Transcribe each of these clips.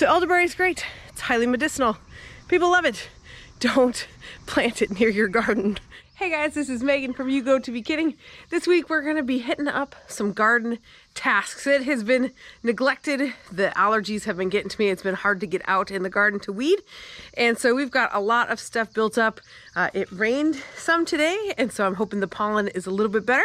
So elderberry is great. It's highly medicinal. People love it. Don't plant it near your garden. Hey guys, this is Megan from You Go To Be Kidding. This week we're gonna be hitting up some garden tasks. It has been neglected. The allergies have been getting to me. It's been hard to get out in the garden to weed. And so we've got a lot of stuff built up. It rained some today, and so I'm hoping the pollen is a little bit better.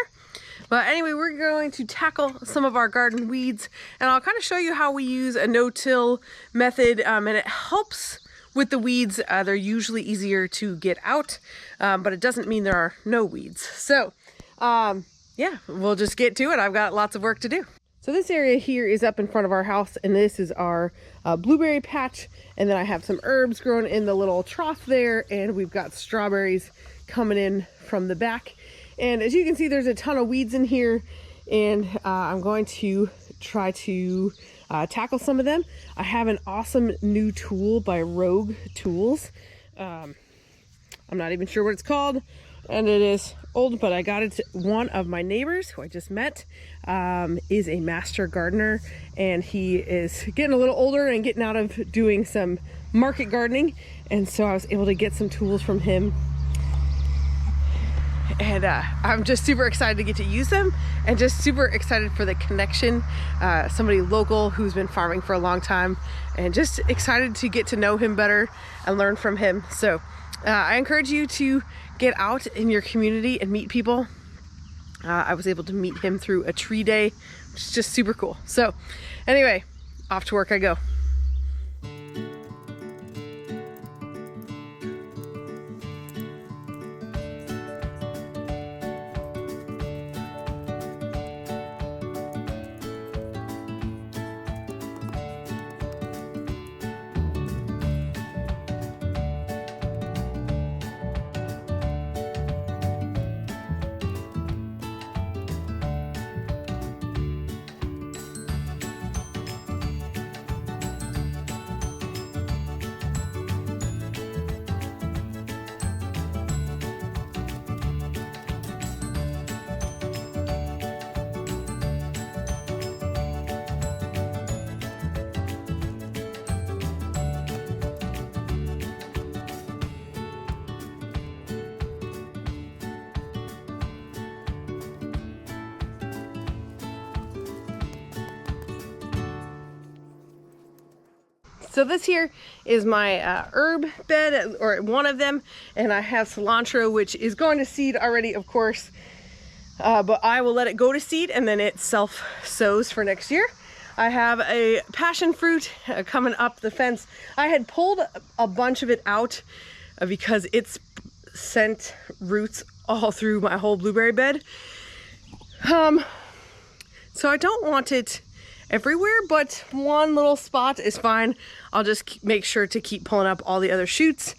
But anyway, we're going to tackle some of our garden weeds, and I'll kind of show you how we use a no-till method, and it helps with the weeds. They're usually easier to get out, but it doesn't mean there are no weeds. So yeah, we'll just get to it. I've got lots of work to do. So this area here is up in front of our house, and this is our blueberry patch, and then I have some herbs growing in the little trough there, and we've got strawberries coming in from the back. And as you can see, there's a ton of weeds in here, and I'm going to try to tackle some of them. I have an awesome new tool by Rogue Tools. I'm not even sure what it's called, and it is old, but I got it. One of my neighbors who I just met is a master gardener, and he is getting a little older and getting out of doing some market gardening, and so I was able to get some tools from him. And I'm just super excited to get to use them, and just super excited for the connection. Somebody local who's been farming for a long time, and just excited to get to know him better and learn from him. So I encourage you to get out in your community and meet people. I was able to meet him through a tree day, which is just super cool. So anyway, off to work I go. So this here is my herb bed, or one of them, and I have cilantro, which is going to seed already, of course, but I will let it go to seed, and then it self-sows for next year. I have a passion fruit coming up the fence. I had pulled a bunch of it out because it's sent roots all through my whole blueberry bed. So I don't want it everywhere, but one little spot is fine. I'll just make sure to keep pulling up all the other shoots,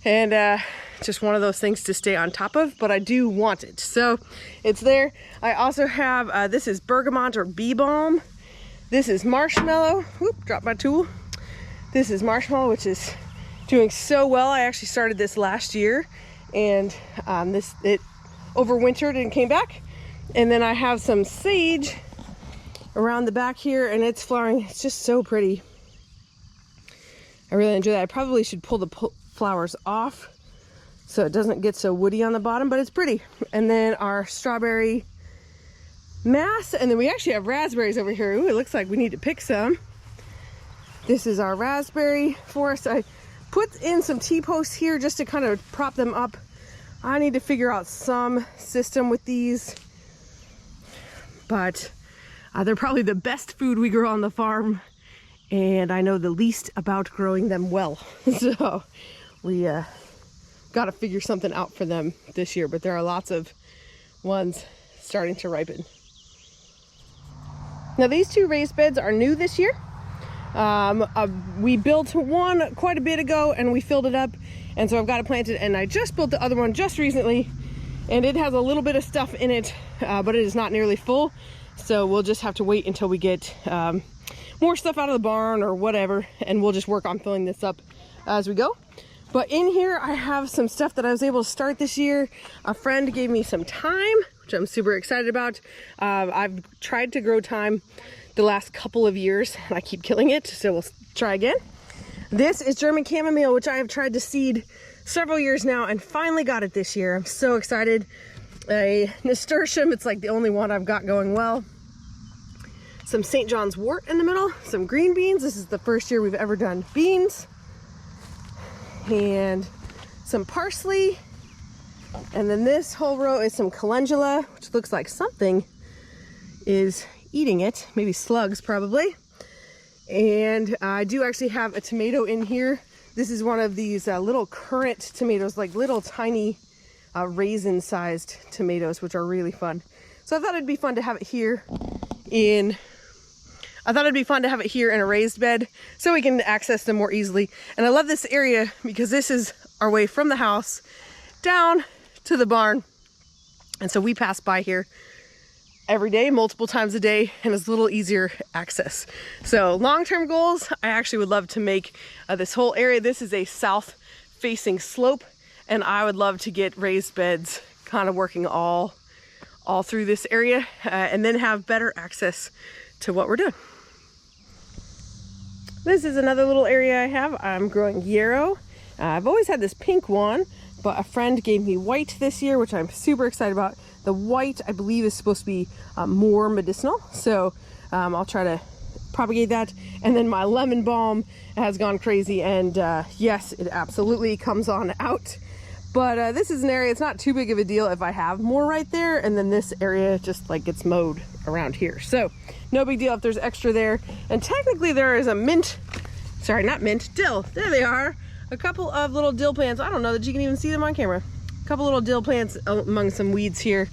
and just one of those things to stay on top of, but I do want it, so it's there. I also have this is bergamot or bee balm. This is marshmallow. Whoop, dropped my tool. This is marshmallow, which is doing so well. I actually started this last year, and it overwintered and came back. And then I have some sage around the back here, and it's flowering. It's just so pretty. I really enjoy that. I probably should pull the flowers off so it doesn't get so woody on the bottom, but it's pretty. And then our strawberry mass, and then we actually have raspberries over here. Ooh, it looks like we need to pick some. This is our raspberry forest. I put in some T-posts here just to kind of prop them up. I need to figure out some system with these, but they're probably the best food we grow on the farm, and I know the least about growing them well. So we got to figure something out for them this year, but there are lots of ones starting to ripen. Now these two raised beds are new this year. We built one quite a bit ago, and we filled it up, and so I've got it planted, and I just built the other one just recently, and it has a little bit of stuff in it, but it is not nearly full. So we'll just have to wait until we get more stuff out of the barn or whatever, and we'll just work on filling this up as we go. But in here I have some stuff that I was able to start this year. A friend gave me some thyme, which I'm super excited about. I've tried to grow thyme the last couple of years and I keep killing it, so we'll try again. This is German chamomile, which I have tried to seed several years now and finally got it this year. I'm so excited. A nasturtium, it's like the only one I've got going well. Some St. John's wort in the middle, some green beans. This is the first year we've ever done beans. And some parsley. And then this whole row is some calendula, which looks like something is eating it. Maybe slugs, probably. And I do actually have a tomato in here. This is one of these little currant tomatoes, like little tiny raisin-sized tomatoes, which are really fun. So I thought it'd be fun to have it here in a raised bed so we can access them more easily. And I love this area because this is our way from the house down to the barn. And so we pass by here every day, multiple times a day, and it's a little easier access. So long-term goals, I actually would love to make this whole area. This is a south-facing slope, and I would love to get raised beds kind of working all through this area and then have better access to what we're doing. This is another little area I have. I'm growing yarrow. I've always had this pink one, but a friend gave me white this year, which I'm super excited about. The white, I believe, is supposed to be more medicinal, so I'll try to propagate that. And then my lemon balm has gone crazy, and yes, it absolutely comes on out. But this is an area, it's not too big of a deal if I have more right there, and then this area just like gets mowed around here. So no big deal if there's extra there. And technically there is a dill. There they are. A couple of little dill plants. I don't know that you can even see them on camera. A couple little dill plants among some weeds here.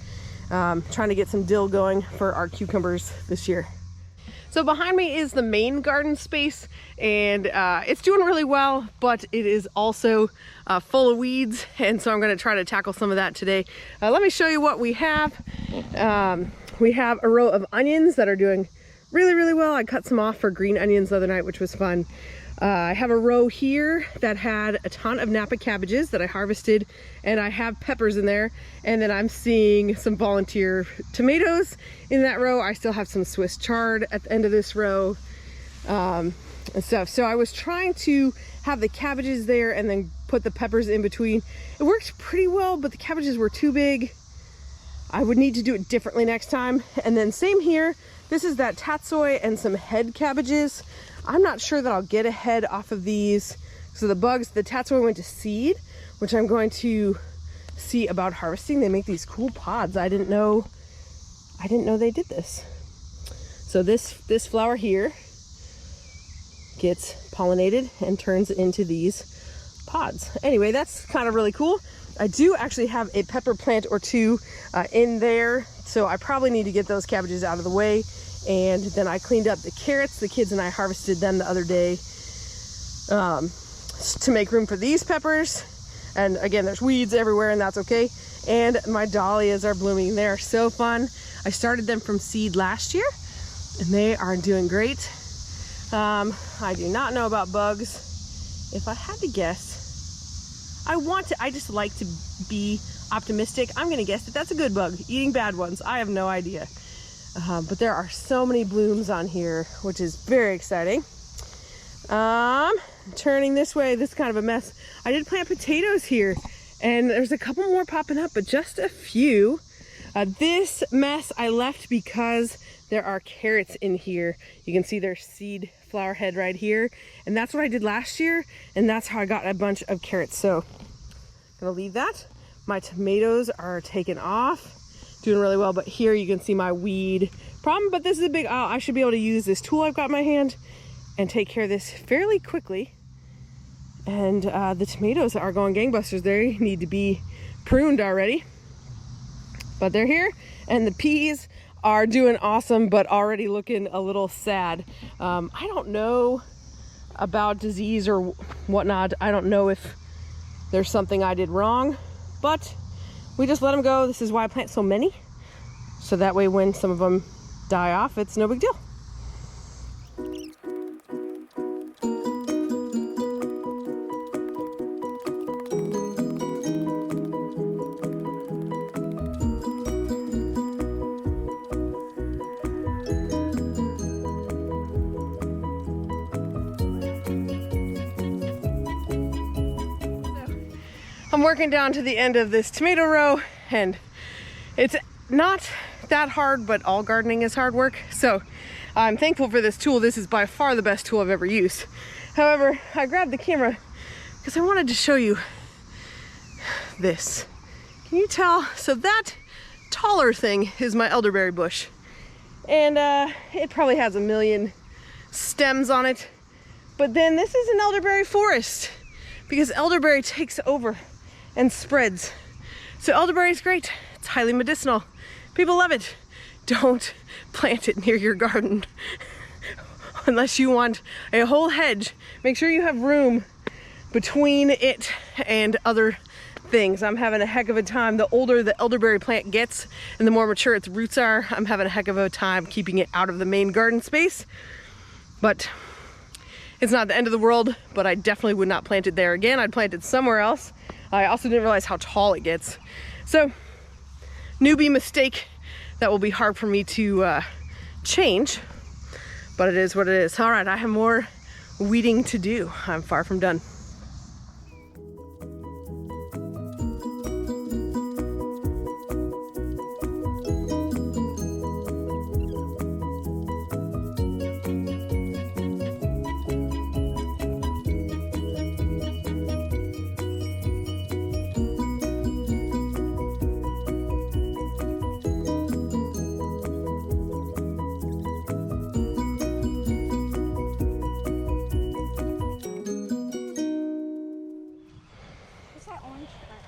Trying to get some dill going for our cucumbers this year. So behind me is the main garden space, and it's doing really well, but it is also full of weeds, and so I'm going to try to tackle some of that today. Let me show you what we have. We have a row of onions that are doing really, really well. I cut some off for green onions the other night, which was fun. I have a row here that had a ton of Napa cabbages that I harvested, and I have peppers in there. And then I'm seeing some volunteer tomatoes in that row. I still have some Swiss chard at the end of this row and stuff. So I was trying to have the cabbages there and then put the peppers in between. It worked pretty well, but the cabbages were too big. I would need to do it differently next time. And then same here. This is that tatsoi and some head cabbages. I'm not sure that I'll get a head off of these. So the tatsoi went to seed, which I'm going to see about harvesting. They make these cool pods. I didn't know they did this. So this flower here gets pollinated and turns into these pods. Anyway, that's kind of really cool. I do actually have a pepper plant or two in there, so I probably need to get those cabbages out of the way. And then I cleaned up the carrots. The kids and I harvested them the other day to make room for these peppers. And again, there's weeds everywhere, and that's okay. And my dahlias are blooming. They're so fun. I started them from seed last year, and they are doing great. I do not know about bugs. If I had to guess, I just like to be optimistic. I'm gonna guess that that's a good bug, eating bad ones. I have no idea. But there are so many blooms on here, which is very exciting. Turning this way, this is kind of a mess. I did plant potatoes here, and there's a couple more popping up, but just a few. This mess I left because there are carrots in here. You can see their seed flower head right here, and that's what I did last year, and that's how I got a bunch of carrots. So I'm gonna leave that. My tomatoes are taken off, doing really well, but here you can see my weed problem. But this is a big, I should be able to use this tool I've got in my hand and take care of this fairly quickly. And the tomatoes are going gangbusters. They need to be pruned already, but they're here. And the peas are doing awesome, but already looking a little sad. I don't know about disease or whatnot. I don't know if there's something I did wrong, but we just let them go. This is why I plant so many, so that way when some of them die off, it's no big deal. I'm working down to the end of this tomato row, and it's not that hard, but all gardening is hard work. So I'm thankful for this tool. This is by far the best tool I've ever used. However, I grabbed the camera because I wanted to show you this. Can you tell? So that taller thing is my elderberry bush. And it probably has a million stems on it. But then this is an elderberry forest because elderberry takes over and spreads. So elderberry is great. It's highly medicinal. People love it. Don't plant it near your garden unless you want a whole hedge. Make sure you have room between it and other things. I'm having a heck of a time. The older the elderberry plant gets and the more mature its roots are, I'm having a heck of a time keeping it out of the main garden space. But it's not the end of the world, but I definitely would not plant it there again. I'd plant it somewhere else. I also didn't realize how tall it gets. So, newbie mistake that will be hard for me to change, but it is what it is. All right, I have more weeding to do. I'm far from done.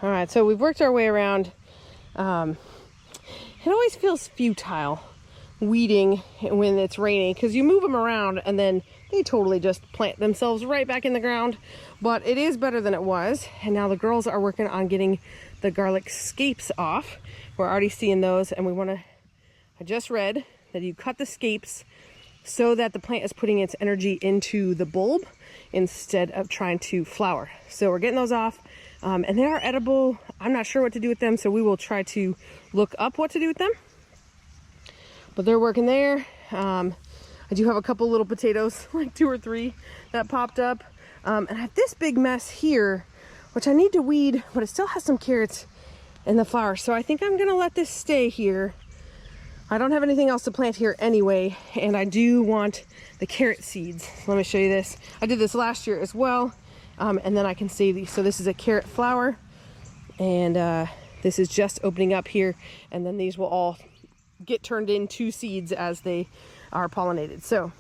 All right, so we've worked our way around. It always feels futile weeding when it's raining because you move them around and then they totally just plant themselves right back in the ground. But it is better than it was. And now the girls are working on getting the garlic scapes off. We're already seeing those, and I just read that you cut the scapes so that the plant is putting its energy into the bulb instead of trying to flower. So we're getting those off. And they are edible. I'm not sure what to do with them, so we will try to look up what to do with them. But they're working there. I do have a couple little potatoes, like 2 or 3, that popped up. And I have this big mess here, which I need to weed, but it still has some carrots in the flower. So I think I'm gonna let this stay here. I don't have anything else to plant here anyway, and I do want the carrot seeds. Let me show you this. I did this last year as well. And then I can save these. So this is a carrot flower, and this is just opening up here, and then these will all get turned into seeds as they are pollinated. So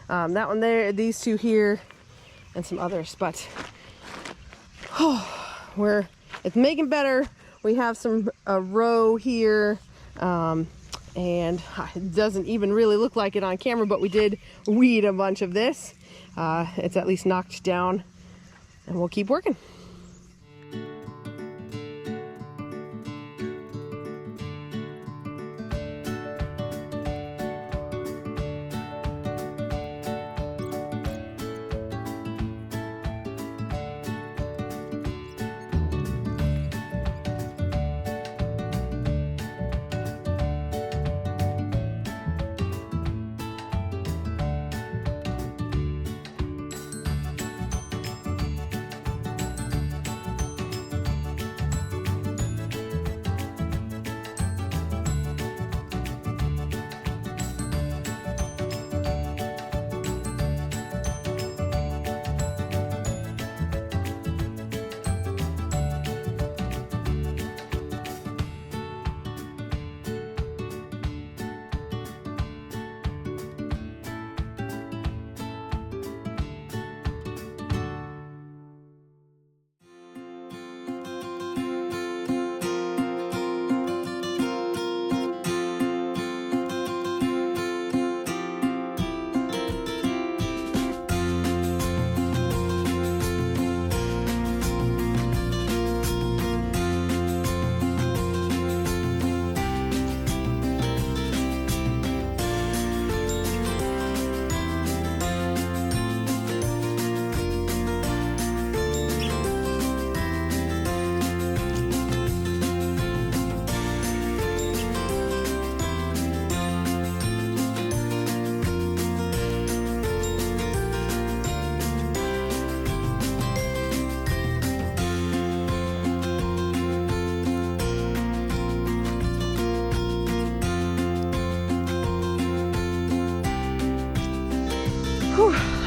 that one there, these 2 here, and some others. But it's making better. We have a row here, and it doesn't even really look like it on camera, but we did weed a bunch of this. It's at least knocked down. And we'll keep working.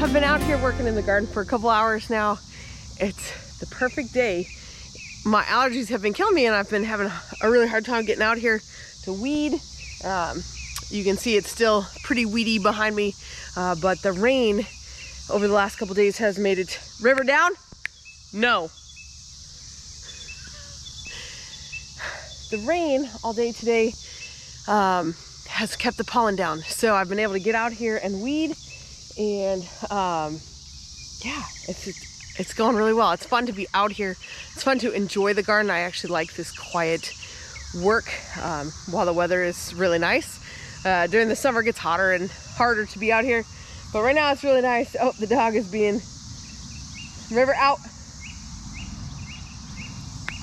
I've been out here working in the garden for a couple hours now. It's the perfect day. My allergies have been killing me and I've been having a really hard time getting out here to weed. You can see it's still pretty weedy behind me, but the rain over the last couple days has made it. River down? No. The rain all day today has kept the pollen down. So I've been able to get out here and weed, and yeah, it's going really well. It's fun to be out here. It's fun to enjoy the garden. I actually like this quiet work while the weather is really nice. During the summer it gets hotter and harder to be out here, but right now it's really nice. Oh, the dog is being... River, out.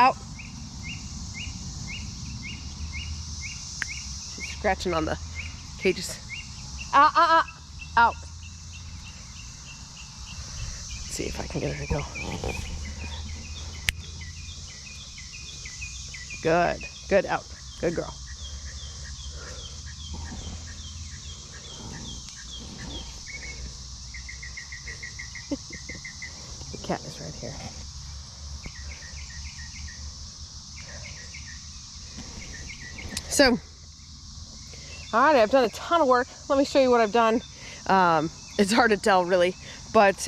Out. She's scratching on the cages. Out. Let's see if I can get her to go. Good, out. Good girl. The cat is right here. So, all right, I've done a ton of work. Let me show you what I've done. It's hard to tell really, but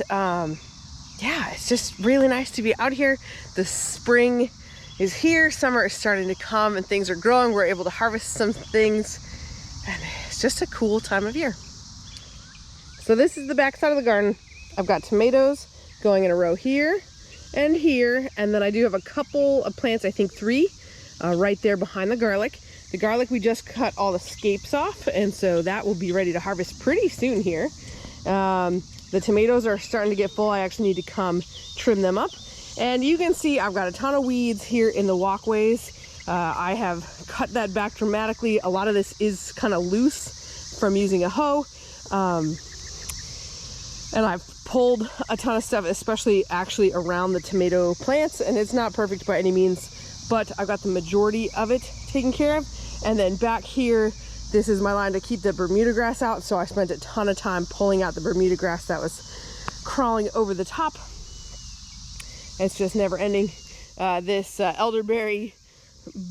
yeah, it's just really nice to be out here. The spring is here, summer is starting to come and things are growing. We're able to harvest some things and it's just a cool time of year. So this is the back side of the garden. I've got tomatoes going in a row here, and then I do have a couple of plants, I think 3, right there behind the garlic. The garlic, we just cut all the scapes off, and so that will be ready to harvest pretty soon here. The tomatoes are starting to get full. I actually need to come trim them up. And you can see I've got a ton of weeds here in the walkways. I have cut that back dramatically. A lot of this is kind of loose from using a hoe. And I've pulled a ton of stuff, especially actually around the tomato plants, and it's not perfect by any means, but I've got the majority of it taken care of. And then back here, this is my line to keep the Bermuda grass out, so I spent a ton of time pulling out the Bermuda grass that was crawling over the top. It's just never ending. This elderberry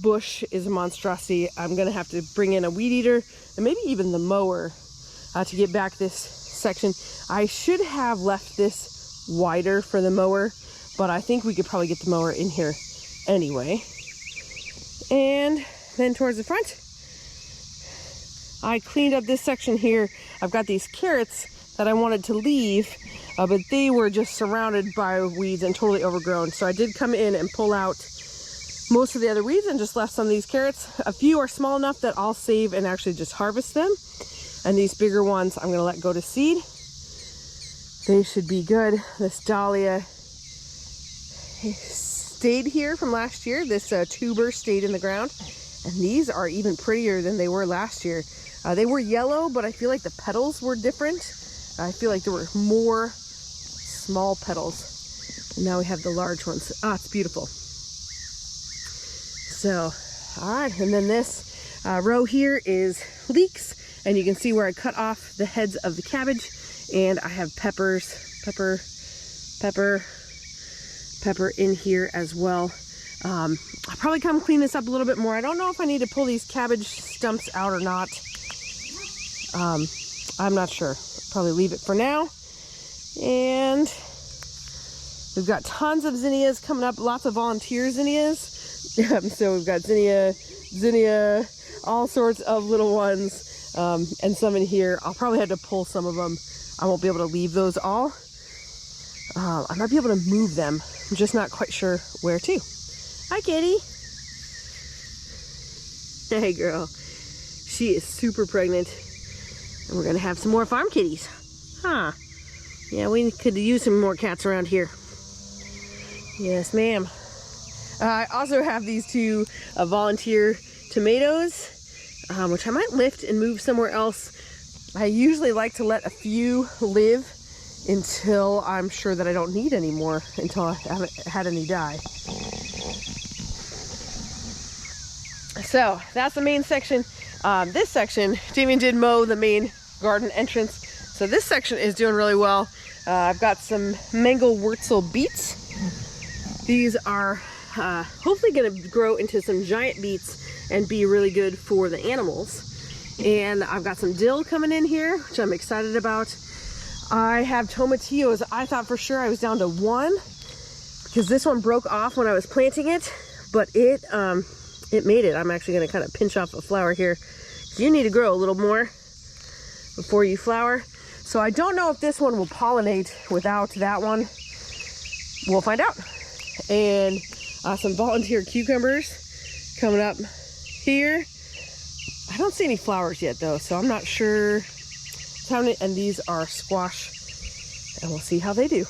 bush is a monstrosity. I'm gonna have to bring in a weed eater and maybe even the mower to get back this section. I should have left this wider for the mower, but I think we could probably get the mower in here anyway. And then towards the front, I cleaned up this section here. I've got these carrots that I wanted to leave, but they were just surrounded by weeds and totally overgrown. So I did come in and pull out most of the other weeds and just left some of these carrots. A few are small enough that I'll save and actually just harvest them. And these bigger ones I'm gonna let go to seed. They should be good. This dahlia stayed here from last year. This tuber stayed in the ground. And these are even prettier than they were last year. They were yellow, but I feel like the petals were different. I feel like there were more small petals. And now we have the large ones. Ah, it's beautiful. So, all right, and then this row here is leeks. And you can see where I cut off the heads of the cabbage. And I have pepper in here as well. I'll probably come clean this up a little bit more. I don't know if I need to pull these cabbage stumps out or not. I'm not sure. Probably leave it for now. And we've got tons of zinnias coming up, lots of volunteer zinnias. So we've got zinnia, all sorts of little ones. And some in here. I'll probably have to pull some of them. I won't be able to leave those all. I might be able to move them. I'm just not quite sure where to. Hi, kitty. Hey, girl. She is super pregnant. And we're going to have some more farm kitties. Huh. Yeah, we could use some more cats around here. Yes, ma'am. I also have these 2 volunteer tomatoes, which I might lift and move somewhere else. I usually like to let a few live until I'm sure that I don't need any more, until I haven't had any die. So that's the main section. This section, Damien did mow the main garden entrance. So this section is doing really well. I've got some Mangelwurzel beets. These are hopefully going to grow into some giant beets and be really good for the animals. And I've got some dill coming in here, which I'm excited about. I have tomatillos. I thought for sure I was down to one because this one broke off when I was planting it, but it made it. I'm actually going to kind of pinch off a flower here. You need to grow a little more before you flower. So I don't know if this one will pollinate without that one. We'll find out. And some volunteer cucumbers coming up here. I don't see any flowers yet though, so I'm not sure how many, and these are squash, and we'll see how they do.